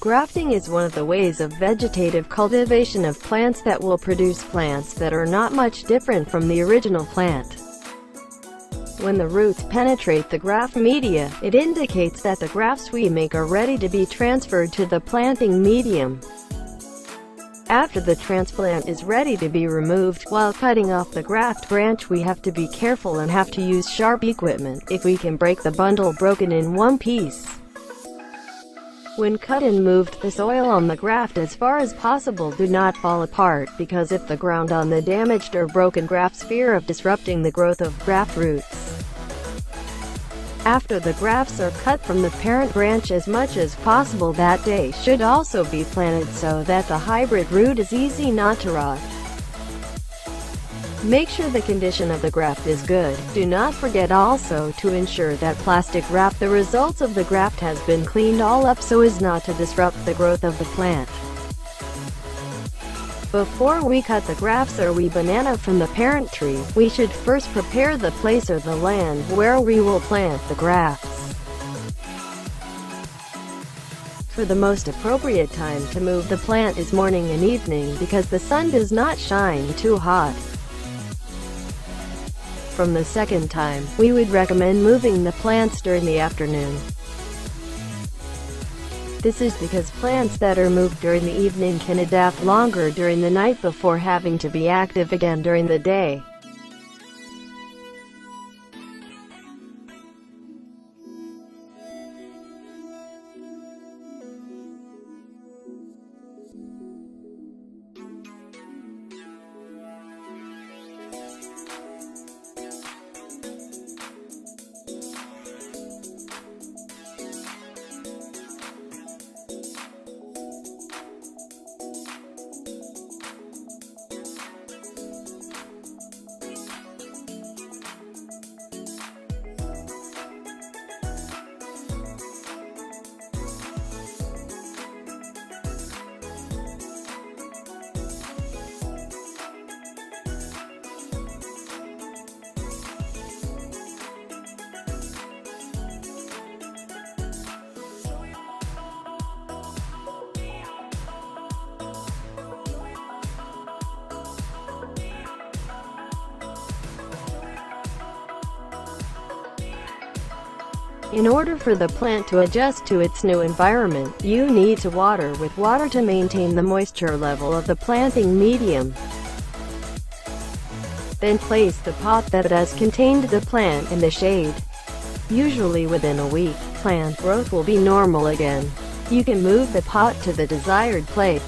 Grafting is one of the ways of vegetative cultivation of plants that will produce plants that are not much different from the original plant. When the roots penetrate the graft media, it indicates that the grafts we make are ready to be transferred to the planting medium. After the transplant is ready to be removed, while cutting off the graft branch we have to be careful and have to use sharp equipment, if we can break the bundle broken in one piece. When cut and moved, the soil on the graft as far as possible do not fall apart, because if the ground on the damaged or broken grafts fear of disrupting the growth of graft roots. After the grafts are cut from the parent branch, as much as possible that day should also be planted so that the hybrid root is easy not to rot. Make sure the condition of the graft is good. Do not forget also to ensure that plastic wrap the results of the graft has been cleaned all up so as not to disrupt the growth of the plant. Before we cut the grafts or we banana from the parent tree, we should first prepare the place or the land where we will plant the grafts. For the most appropriate time to move the plant is morning and evening, because the sun does not shine too hot. From the second time, we would recommend moving the plants during the afternoon. This is because plants that are moved during the evening can adapt longer during the night before having to be active again during the day. In order for the plant to adjust to its new environment, you need to water with water to maintain the moisture level of the planting medium. Then place the pot that has contained the plant in the shade. Usually within a week, plant growth will be normal again. You can move the pot to the desired place.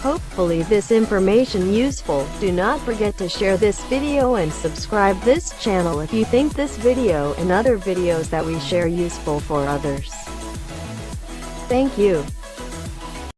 Hopefully this information useful. Do not forget to share this video and subscribe this channel if you think this video and other videos that we share useful for others. Thank you.